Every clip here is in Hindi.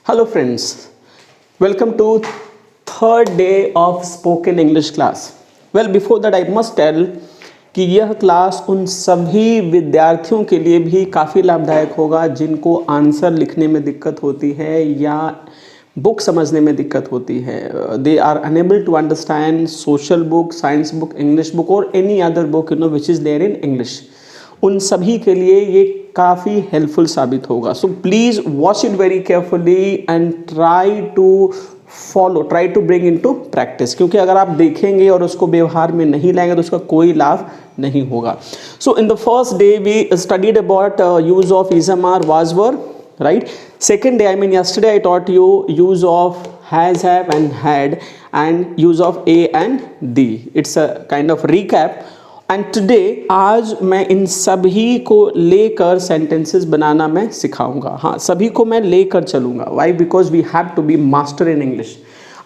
Hello friends, welcome to third day of spoken English class. Well, before that I must tell कि यह क्लास उन सभी विद्यार्थियों के लिए भी काफ़ी लाभदायक होगा जिनको आंसर लिखने में दिक्कत होती है या बुक समझने में दिक्कत होती है. They are unable to understand social book, science book, English book और any other book which is there in English. उन सभी के लिए ये काफ़ी हेल्पफुल साबित होगा. So please watch it very carefully and try to bring in to practice. क्योंकि अगर आप देखेंगे और उसको व्यवहार में नहीं लाएंगे तो उसका कोई लाभ नहीं होगा. So in the first day we studied about use of is am are was were, right? Second day, yesterday I taught you use of has, have and had and use of a and the. It's a kind of recap. And today आज मैं इन सभी को लेकर sentences बनाना मैं सिखाऊंगा. हाँ, सभी को मैं लेकर चलूँगा. Why? Because we have to be master in English.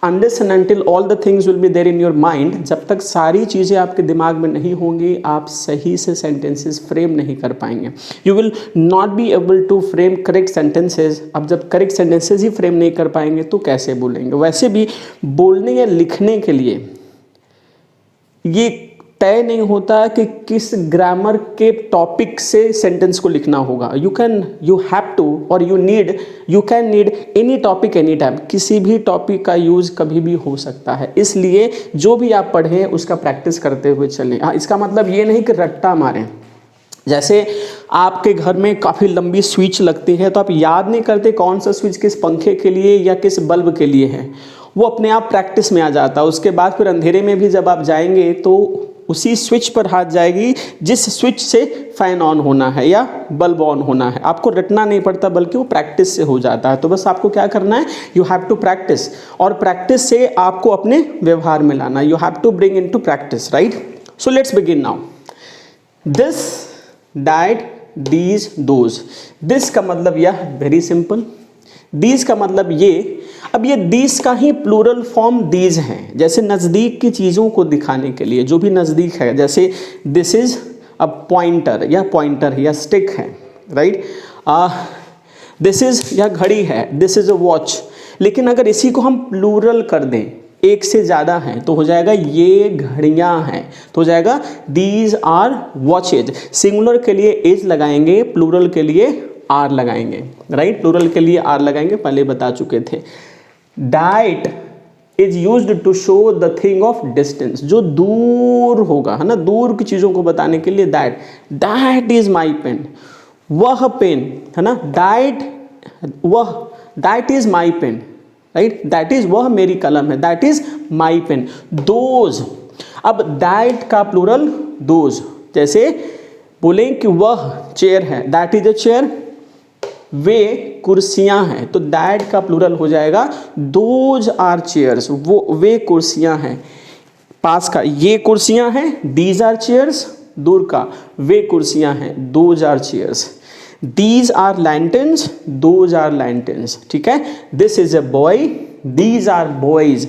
Unless and until all the things will be there in your mind, जब तक सारी चीज़ें आपके दिमाग में नहीं होंगी आप सही से sentences frame नहीं कर पाएंगे. You will not be able to frame correct sentences. अब जब correct sentences ही frame नहीं कर पाएंगे तो कैसे बोलेंगे. वैसे भी बोलने या लिखने के लिए ये तय नहीं होता कि किस ग्रामर के टॉपिक से सेंटेंस को लिखना होगा. यू हैव टू और you can need any topic any time. किसी भी टॉपिक का यूज़ कभी भी हो सकता है. इसलिए जो भी आप पढ़ें उसका प्रैक्टिस करते हुए चलें. हाँ, इसका मतलब ये नहीं कि रट्टा मारें. जैसे आपके घर में काफ़ी लंबी स्विच लगती है तो आप याद नहीं करते कौन सा स्विच किस पंखे के लिए या किस बल्ब के लिए है. वो अपने आप प्रैक्टिस में आ जाता है. उसके बाद फिर अंधेरे में भी जब आप जाएंगे तो उसी स्विच पर हाथ जाएगी जिस स्विच से फ़ैन ऑन होना है या बल्ब ऑन होना है. आपको रटना नहीं पड़ता बल्कि वो प्रैक्टिस से हो जाता है. तो बस आपको क्या करना है, यू हैव टू प्रैक्टिस. और प्रैक्टिस से आपको अपने व्यवहार में लाना. You have to bring in to practice, right. So let's begin now. This, that, these, those. This का मतलब यह, वेरी सिंपल. दीज का मतलब ये. अब ये दीज का ही प्लूरल फॉर्म दीज हैं. जैसे नज़दीक की चीज़ों को दिखाने के लिए जो भी नज़दीक है, जैसे दिस इज़ अ पॉइंटर या पॉइंटर या स्टिक है, राइट. दिस इज़ या घड़ी है, दिस इज़ अ वॉच. लेकिन अगर इसी को हम प्लूरल कर दें, एक से ज़्यादा हैं, तो हो जाएगा ये घड़ियाँ हैं. तो हो जाएगा दीज आर वॉचेज. सिंगुलर के लिए एज लगाएंगे, प्लूरल के लिए आर लगाएंगे, राइट. प्लूरल के लिए आर लगाएंगे, पहले बता चुके थे. That is used to show the thing of distance. जो दूर होगा, है ना, दूर की चीज़ों को बताने के लिए that is my pen. वह पेन, है ना, that is my pen, right. that is वह मेरी कलम है, that is my pen. Those, अब that का प्लूरल those. जैसे बोलें कि वह चेयर है, that is a chair. वे कुर्सियां हैं तो दैट का प्लूरल हो जाएगा दोज आर चेयर्स. वे कुर्सियां हैं. पास का ये कुर्सियां हैं, दीज आर चेयर्स. दूर का वे कुर्सियां हैं, those are chairs. These are lanterns, those are lanterns. ठीक है. This is a boy, these are boys.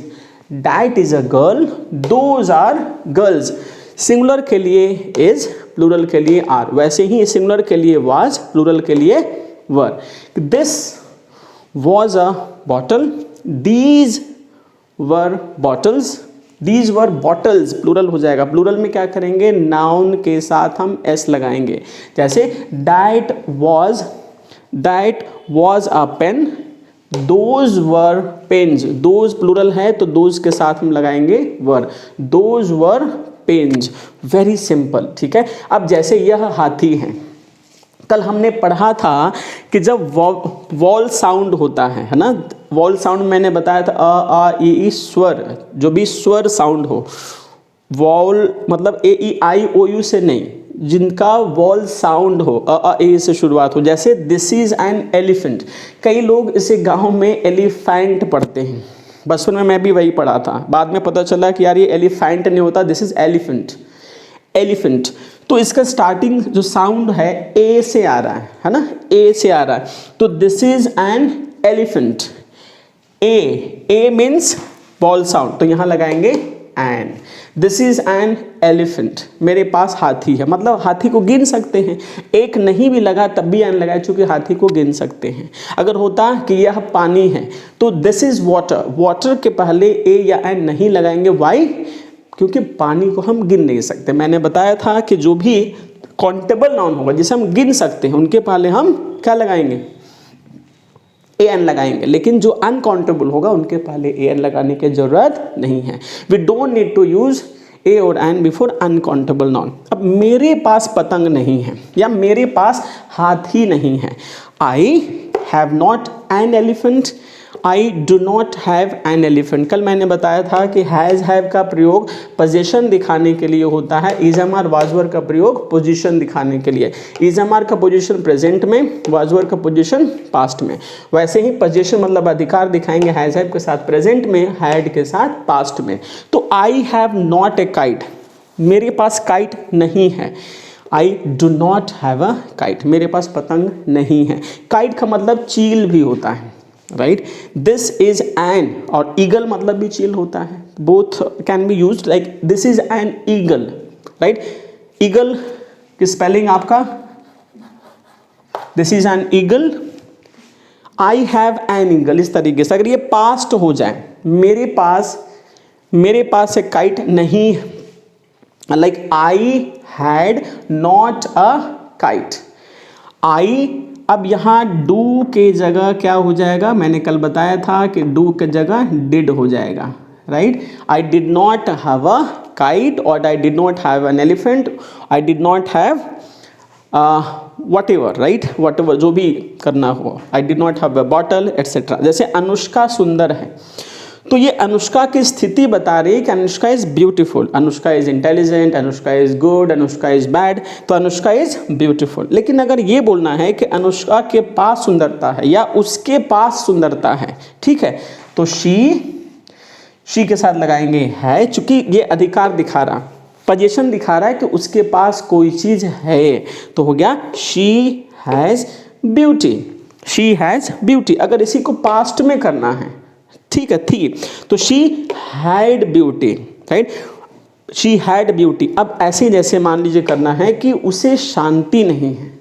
That is a girl, those are girls. Singular के लिए इज, प्लूरल के लिए आर. वैसे ही सिंगुलर के लिए वाज, प्लूरल के लिए were. This was a bottle. These were bottles. These were bottles. Plural हो जाएगा. प्लूरल में क्या करेंगे, नाउन के साथ हम s लगाएंगे. जैसे that was a pen. Those were pens. Those plural है तो those के साथ हम लगाएंगे were. Those were pens. Very simple. ठीक है. अब जैसे यह हाथी है. कल हमने पढ़ा था कि जब वॉल साउंड होता है ना, वॉल साउंड मैंने बताया था अ ई स्वर, जो भी स्वर साउंड हो. वॉल मतलब ए ई आई ओ यू से नहीं, जिनका वॉल साउंड हो, अ ए से शुरुआत हो. जैसे दिस इज एन एलिफेंट. कई लोग इसे गांव में एलिफेंट पढ़ते हैं. बचपन में मैं भी वही पढ़ा था. बाद में पता चला कि यार ये एलिफेंट नहीं होता, दिस इज एलिफेंट. एलिफेंट. तो इसका स्टार्टिंग जो साउंड है ए से आ रहा है ना, ए से आ रहा है. तो this is an elephant. E means vowel sound, तो यहाँ लगाएंगे an. This is an elephant, मेरे पास हाथी है, मतलब हाथी को गिन सकते हैं, एक नहीं भी लगा तब भी एन लगाए चूंकि हाथी को गिन सकते हैं। अगर होता कि यह पानी है तो दिस इज वाटर, वाटर के पहले ए या एन नहीं लगाएंगे, वाई? क्योंकि पानी को हम गिन नहीं सकते। मैंने बताया था कि जो भी काउंटेबल नाउन होगा जिसे हम गिन सकते हैं उनके पहले हम क्या लगाएंगे, ए एन लगाएंगे, लेकिन जो अनकाउंटेबल होगा उनके पहले ए एन लगाने की जरूरत नहीं है। We don't need to use a और एन बिफोर अनकाउंटेबल नाउन। अब मेरे पास पतंग नहीं है या मेरे पास हाथी नहीं है, I have not an elephant, I do not have an elephant. कल मैंने बताया था कि हैज़ हैव का प्रयोग पोजीशन दिखाने के लिए होता है, इजमआर वाजवर का प्रयोग पोजीशन दिखाने के लिए। इजमआर का पोजीशन प्रेजेंट में, वाजवर का पोजीशन पास्ट में। वैसे ही पोजीशन मतलब अधिकार दिखाएंगे हैज़ हैव के साथ प्रेजेंट में, हैड के साथ पास्ट में। तो I have not a kite, मेरे पास काइट नहीं है। I do not have a kite, मेरे पास पतंग नहीं है। काइट का मतलब चील भी होता है, राइट। दिस इज एन, और ईगल मतलब भी चील होता है, both can be used, like this is an eagle, right. Eagle की स्पेलिंग आपका, this is an eagle, I have an eagle. इस तरीके से अगर ये पास्ट हो जाए, मेरे पास एक काइट नहीं, like I had not a kite. I, अब यहाँ डू के जगह क्या हो जाएगा, मैंने कल बताया था कि डू के जगह डिड हो जाएगा, right. I did not have a kite, और I did not have an elephant, I did not have whatever, right, whatever जो भी करना हो, I did not have a bottle etcetera. जैसे अनुष्का सुंदर है, तो ये अनुष्का की स्थिति बता रही है कि Anushka is beautiful, Anushka is intelligent, Anushka is good, Anushka is bad, तो अनुष्का इज ब्यूटीफुल। लेकिन अगर ये बोलना है कि अनुष्का के पास सुंदरता है या उसके पास सुंदरता है, ठीक है, तो शी के साथ लगाएंगे है, चूंकि ये अधिकार दिखा रहा, पोजीशन दिखा रहा है कि उसके पास कोई चीज है, तो हो गया she has beauty, she has beauty. अगर इसी को पास्ट में करना है, ठीक है, थी, तो she had beauty, right, she had beauty. अब ऐसे जैसे मान लीजिए करना है कि उसे शांति नहीं है,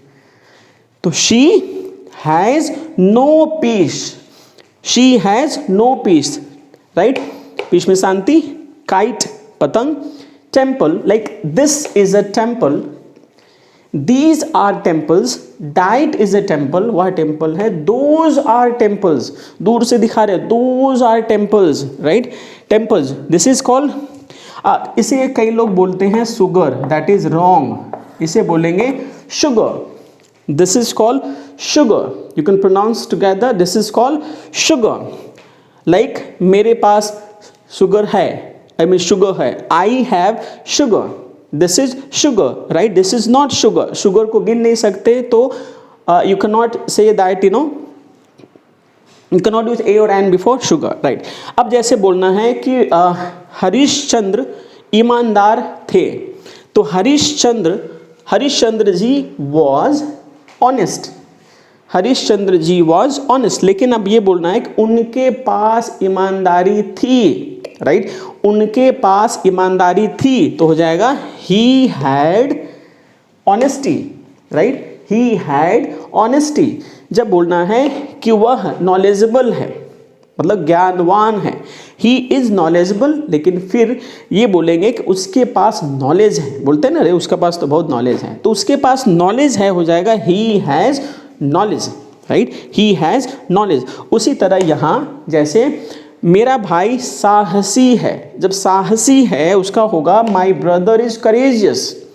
तो she has no peace, she has no peace, right, peace में शांति, काइट पतंग, temple, like this is a temple, These are temples, that is a temple, वह टेम्पल है, those are temples, दूर से दिखा रहे, those are temples, right, temples, this is called, इसे कई लोग बोलते हैं sugar, that is wrong, इसे बोलेंगे sugar, this is called sugar, you can pronounce together, this is called sugar, like मेरे पास sugar है, I mean sugar है, I have sugar, this is sugar, right, this is not sugar, sugar को गिन नहीं सकते, तो you can not say that, you can not use a और एन बिफोर शुगर, राइट। अब जैसे बोलना है कि हरीशचंद्र ईमानदार थे, तो Harishchandra ji was honest, Harishchandra ji was honest. लेकिन अब ये बोलना है कि उनके पास ईमानदारी थी, राइट, उनके पास ईमानदारी थी, तो हो जाएगा he had honesty, right, he had honesty. जब बोलना है कि वह नॉलेजेबल है, मतलब ज्ञानवान है, ही इज नॉलेजेबल, लेकिन फिर ये बोलेंगे कि उसके पास नॉलेज है, बोलते हैं ना, अरे उसके पास तो बहुत नॉलेज है, तो उसके पास नॉलेज है, हो जाएगा he has knowledge, right, he has knowledge. उसी तरह यहाँ जैसे मेरा भाई साहसी है, जब साहसी है उसका होगा my brother is courageous,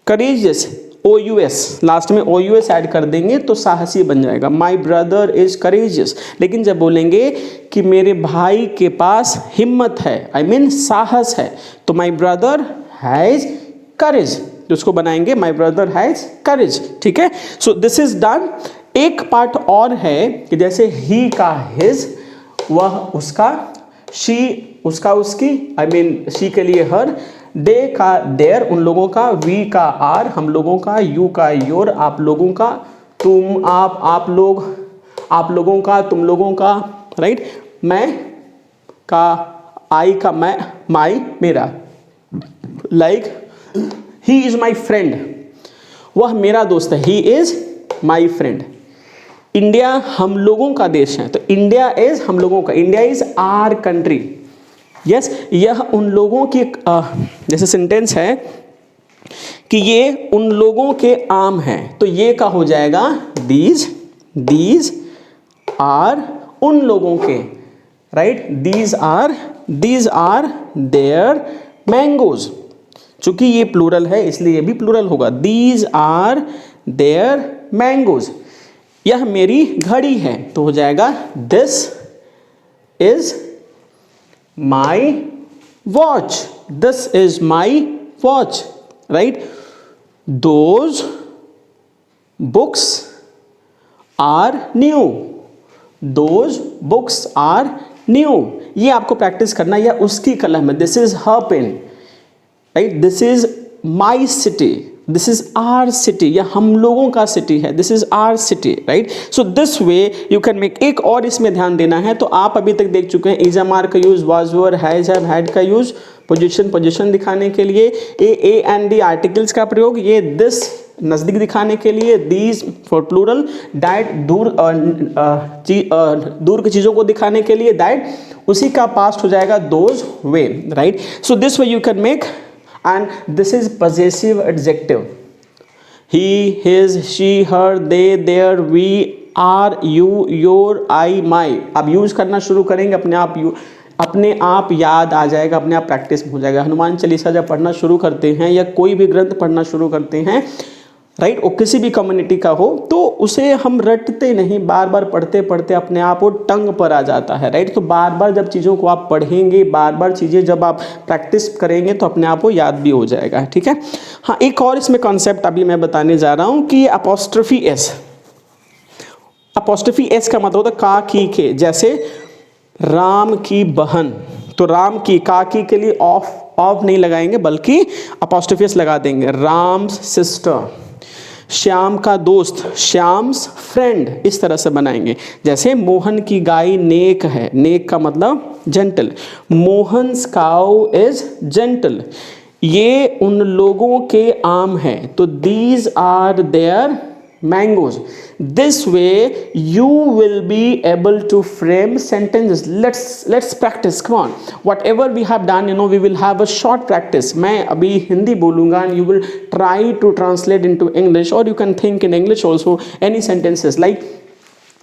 courageous OUS, last में OUS ऐड कर देंगे तो साहसी बन जाएगा, माई ब्रदर इज करेजियस। लेकिन जब बोलेंगे कि मेरे भाई के पास हिम्मत है, आई मीन साहस है, तो माई ब्रदर हैज करेज, तो उसको बनाएंगे माई ब्रदर हैज करेज, ठीक है। So this is done. एक पार्ट और है कि जैसे ही का हिज, वह उसका, शी उसका उसकी, आई मीन शी के लिए हर, दे का देयर उन लोगों का, वी का आर हम लोगों का, यू का योर आप लोगों का, तुम आप लोग आप लोगों का तुम लोगों का, राइट, मैं का आई का मैं, माई मेरा, like he is my friend, वह मेरा दोस्त है, he is my friend. India हम लोगों का देश है, तो इंडिया इज हम लोगों का, India is our country. Yes, यह उन लोगों की जैसे सेंटेंस है कि ये उन लोगों के आम हैं, तो ये का हो जाएगा दीज आर उन लोगों के, right, these are their mangoes. चूंकि ये प्लूरल है इसलिए ये भी प्लूरल होगा, दीज आर देयर मैंगोज। यह मेरी घड़ी है, तो हो जाएगा this is my watch, this is my watch, right. Those books are new, those books are new. ये आपको प्रैक्टिस करना, या उसकी कलम है, this is her pen, right, this is my city, this is our city, या हम लोगों का सिटी है, this is our city, right. So this way you can make. एक और इसमें ध्यान देना है, तो आप अभी तक देख चुके हैं इज एम आर का use, was were, has have had का यूज, पोजीशन दिखाने के लिए, ए एंड दी आर्टिकल्स का प्रयोग, ये दिस नजदीक दिखाने के लिए, दीज फॉर प्लूरल, दैट दूर की चीजों को दिखाने के लिए, दैट उसी का पास्ट हो जाएगा those way, right. So this way you can make, and this is possessive adjective, he, his, she, her, they, their, we, are, you, your, I, my। आप यूज करना शुरू करेंगे, अपने आप याद आ जाएगा, अपने आप प्रैक्टिस हो जाएगा। हनुमान चालीसा जब पढ़ना शुरू करते हैं या कोई भी ग्रंथ पढ़ना शुरू करते हैं, राइट, वो किसी भी कम्युनिटी का हो, तो उसे हम रटते नहीं, बार बार पढ़ते पढ़ते अपने आप वो टंग पर आ जाता है, राइट। तो बार बार जब चीज़ों को आप पढ़ेंगे, बार बार चीज़ें जब आप प्रैक्टिस करेंगे, तो अपने आप वो याद भी हो जाएगा, ठीक है। हाँ, एक और इसमें कॉन्सेप्ट अभी मैं बताने जा रहा हूँ कि अपॉस्ट्रोफी एस, अपॉस्ट्रोफी एस का मतलब होता है का की के, जैसे राम की बहन, तो राम की, का की के लिए ऑफ नहीं लगाएंगे बल्कि अपॉस्ट्रोफी एस लगा देंगे, राम्स सिस्टर। श्याम का दोस्त, श्याम्स फ्रेंड, इस तरह से बनाएंगे। जैसे मोहन की गाय नेक है, नेक का मतलब gentle, Mohan's cow is gentle. ये उन लोगों के आम है, तो these are their mangoes. This way you will be able to frame sentences. Let's practice. Come on. Whatever we have done, we will have a short practice. मैं अभी हिंदी बोलूँगा and you will try to translate into English, or you can think in English also any sentences. Like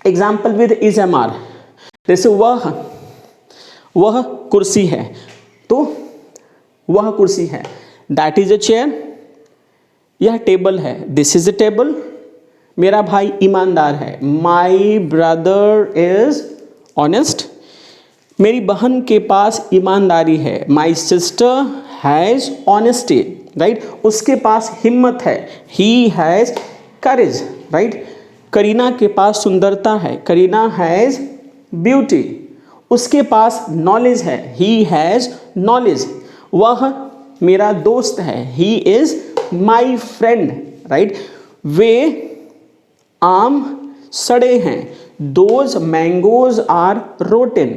example with is MR. जैसे वह कुर्सी है, तो वह कुर्सी है, that is a chair. यह टेबल है, this is a table. मेरा भाई ईमानदार है, माई ब्रदर इज ऑनेस्ट। मेरी बहन के पास ईमानदारी है, my sister has honesty, right. उसके पास हिम्मत है, he has courage, right. Kareena के पास सुंदरता है, करीना हैज़ ब्यूटी। उसके पास नॉलेज है, ही हैज़ नॉलेज। वह मेरा दोस्त है, he is my friend, right. वे आम सड़े हैं, दोज मैंगोज आर रोटेन।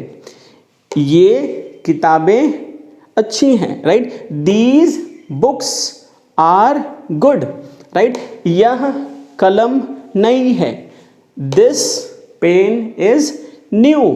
ये किताबें अच्छी हैं, right. These books are good, right. यह कलम नई है, this pen is new.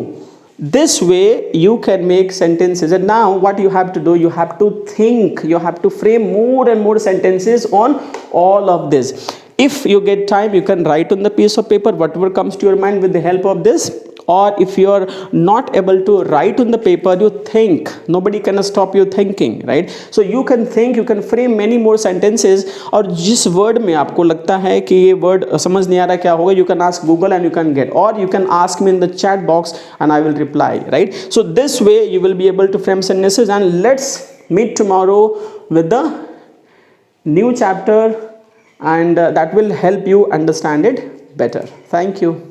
This way you can make sentences, and now what you have to do, you have to think, you have to frame more and more sentences on all of this. If you get time, you can write on the piece of paper whatever comes to your mind with the help of this, or if you are not able to write on the paper, you think. Nobody can stop you thinking, right? So you can think, you can frame many more sentences. और जिस word में आपको लगता है कि ये word समझ नहीं आ रहा क्या होगा, you can ask Google and you can get, or you can ask me in the chat box and I will reply, right? So this way you will be able to frame sentences, and let's meet tomorrow with the new chapter, and that will help you understand it better. Thank you.